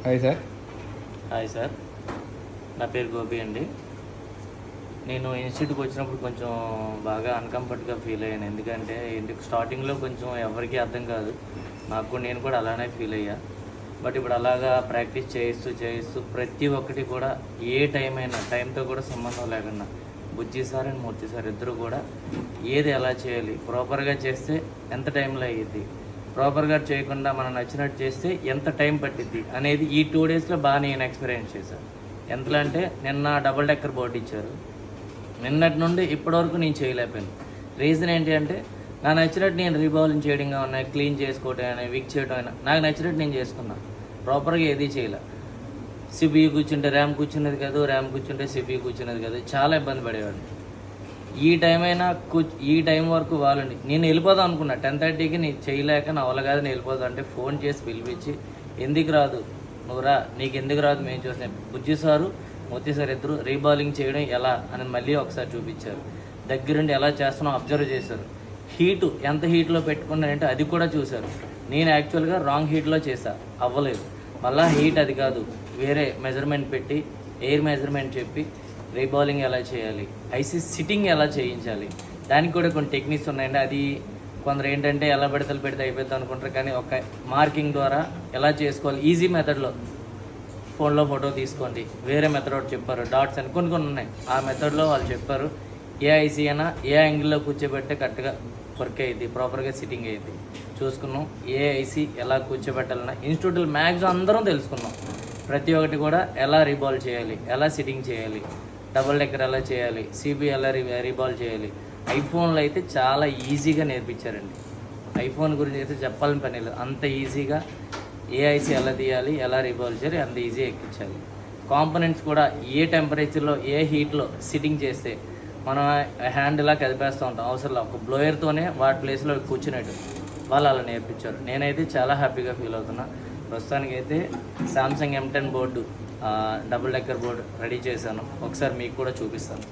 Hi sir. Hi sir, నా పేరు గోపి అండి. నేను ఇన్స్టిట్యూట్కి వచ్చినప్పుడు కొంచెం బాగా అన్కంఫర్ట్గా ఫీల్ అయ్యాను. ఎందుకంటే స్టార్టింగ్లో కొంచెం ఎవరికీ అర్థం కాదు, నేను కూడా అలానే ఫీల్ అయ్యా. బట్ ఇప్పుడు అలాగా ప్రాక్టీస్ చేయిస్తూ ప్రతి ఒక్కటి కూడా ఏ టైం అయినా టైంతో కూడా సంబంధం లేకుండా బుజ్జి సార్ అండ్ మూర్తి సార్ ఇద్దరు కూడా ఏది ఎలా చేయాలి, ప్రాపర్గా చేస్తే ఎంత టైంలో అయ్యిద్ది, ప్రాపర్గా చేయకుండా మనం నచ్చినట్టు చేస్తే ఎంత టైం పట్టిద్ది అనేది ఈ 2 డేస్లో బాగా నేను ఎక్స్పీరియన్స్ చేశాను. ఎంతలా అంటే నిన్న డబుల్ డెక్కర్ బోర్డు ఇచ్చారు, నిన్నటి నుండి ఇప్పటివరకు నేను చేయలేకపోయాను. రీజన్ ఏంటి అంటే నాకు నచ్చినట్టు నేను రీబాలింగ్ చేయడం కానీ, క్లీన్ చేసుకోవడం కానీ, విక్ చేయడం అయినా నాకు నచ్చినట్టు నేను చేసుకున్నాను. ప్రాపర్గా ఏది చేయలే. సిపియూ కూర్చుంటే ర్యామ్ కూర్చున్నది కాదు, ర్యామ్ కూర్చుంటే సిపియూ కూర్చున్నది కాదు, చాలా ఇబ్బంది పడేవాడు. ఈ టైం అయినా ఈ టైం వరకు వాళ్ళని నేను వెళ్ళిపోదాం అనుకున్నా. 10:30కి నేను చేయలేక నా వల్ల కాదు నేను వెళ్ళిపోదాం అంటే ఫోన్ చేసి పిలిపించి ఎందుకు రాదు నువ్వు రా, నీకు ఎందుకు రాదు మేము చూసిన బుజ్జి సారు మూర్తి సార్ ఇద్దరు రీబాలింగ్ చేయడం ఎలా అని మళ్ళీ ఒకసారి చూపించారు. దగ్గరుండి ఎలా చేస్తున్నాం అబ్జర్వ్ చేశారు. హీటు ఎంత హీట్లో పెట్టుకున్నానంటే అది కూడా చూశారు. నేను యాక్చువల్గా రాంగ్ హీట్లో చేశా, అవ్వలేదు. మళ్ళీ హీట్ అది కాదు, వేరే మెజర్మెంట్ పెట్టి ఎయిర్ మెజర్మెంట్ చెప్పి రీబాలింగ్ ఎలా చేయాలి, ఐసీ సిట్టింగ్ ఎలా చేయించాలి, దానికి కూడా కొన్ని టెక్నిక్స్ ఉన్నాయండి. అది కొందరు ఏంటంటే ఎలా పెడితే అయిపోద్ది అనుకుంటారు, కానీ ఒక మార్కింగ్ ద్వారా ఎలా చేసుకోవాలి ఈజీ మెథడ్లో ఫోన్లో ఫోటో తీసుకోండి. వేరే మెథడ్ ఒకటి చెప్పారు, డాట్స్ అని కొన్ని ఉన్నాయి. ఆ మెథడ్లో వాళ్ళు చెప్పారు ఏ ఐసీ అయినా ఏ యాంగిల్లో కూర్చోబెడితే కరెక్ట్గా వర్క్ అయ్యింది, ప్రాపర్గా సిట్టింగ్ అయ్యింది చూసుకున్నాం. ఏ ఐసీ ఎలా కూర్చోబెట్టాలన్నా ఇన్స్టిట్యూట్లో మ్యాక్సిమం అందరం తెలుసుకున్నాం. ప్రతి ఒక్కటి కూడా ఎలా రీబాల్ చేయాలి, ఎలా సిట్టింగ్ చేయాలి, డబుల్ డెక్కర్ ఎలా చేయాలి, సిబి ఎలా రీబాల్ చేయాలి. ఐఫోన్లో అయితే చాలా ఈజీగా నేర్పించారండి. ఐఫోన్ గురించి అయితే చెప్పాలని పని లేదు, అంత ఈజీగా ఏఐసి ఎలా తీయాలి, ఎలా రీబాల్ చేయాలి అంత ఈజీగా ఎక్కించాలి. కాంపోనెంట్స్ కూడా ఏ టెంపరేచర్లో ఏ హీట్లో సిట్టింగ్ చేస్తే మనం హ్యాండ్ ఇలా కదిపేస్తూ ఉంటాం, అవసరం ఒక బ్లోయర్తోనే వాటి ప్లేస్లో కూర్చునేట్టు వాళ్ళు అలా నేర్పించారు. నేనైతే చాలా హ్యాపీగా ఫీల్ అవుతున్నా. ప్రస్తుతానికైతే Samsung M10 board double decker board ready చేశాను, ఒకసారి మీకు కూడా చూపిస్తాను.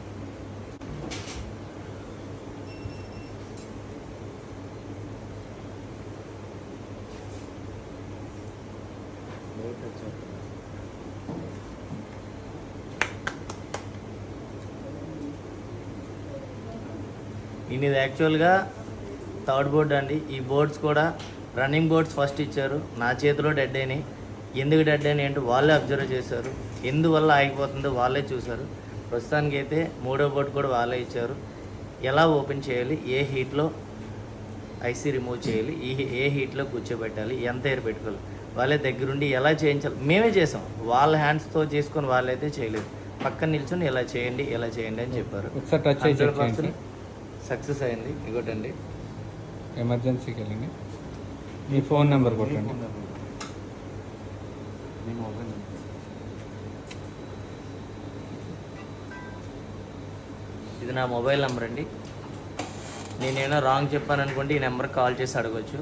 ఇది యాక్చువల్గా 3rd బోర్డు అండి. ఈ బోర్డ్స్ కూడా రన్నింగ్ బోర్డ్స్ ఫస్ట్ ఇచ్చారు, నా చేతిలో డెడ్ అయినాయి. ఎందుకు డెడ్ అయినాయి అంటే వాళ్ళే అబ్జర్వ్ చేశారు, ఎందువల్ల ఆగిపోతుందో వాళ్ళే చూశారు. ప్రస్తుతానికి అయితే 3వ బోర్డు కూడా వాళ్ళే ఇచ్చారు. ఎలా ఓపెన్ చేయాలి, ఏ హీట్లో ఐసీ రిమూవ్ చేయాలి, ఏ హీట్లో కూర్చోబెట్టాలి, ఎంత ఎయిర్ పెట్టుకోవాలి, వాళ్ళే దగ్గరుండి ఎలా చేయించాలి మేమే చేసాం. వాళ్ళ హ్యాండ్స్తో చేసుకొని వాళ్ళైతే చేయలేదు, పక్కన నిల్చొని ఎలా చేయండి అని చెప్పారు. సక్సెస్ అయింది. ఇగోటండి ఎమర్జెన్సీకి వెళ్ళండి, మీ ఫోన్ నెంబర్ కొట్టండి. ఇది నా మొబైల్ నెంబర్ అండి. నేనేమైనా రాంగ్ చెప్పాను అనుకుంటే ఈ నెంబర్కి కాల్ చేసి అడగచ్చు.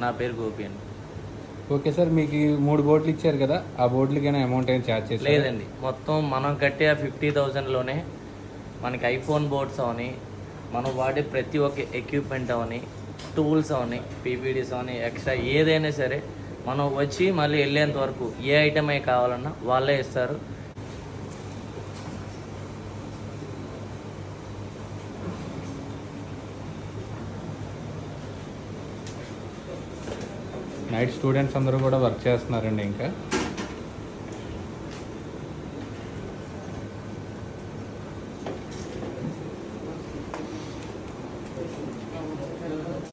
నా పేరు గోపి అండి. ఓకే సార్, మీకు 3 బోర్డులు ఇచ్చారు కదా, ఆ బోర్డులకైనా అమౌంట్ ఏం ఛార్జ్ చేస్తారు? లేదండి, మొత్తం మనం కట్టే ఆ 50,000లోనే మనకి ఐఫోన్ బోర్డ్స్ అవని, మనం వాడే ప్రతి ఒక్క ఎక్విప్మెంట్ అవని, టూల్స్ అవని, పీపీడీస్ అవని, ఎక్స్ట్రా ఏదైనా సరే మనం వచ్చి మళ్ళీ వెళ్ళేంత వరకు ఏ ఐటమ్ అయి కావాలన్నా వాళ్ళే ఇస్తారు. నైట్ స్టూడెంట్స్ అందరూ కూడా వర్క్ చేస్తున్నారండి. ఇంకా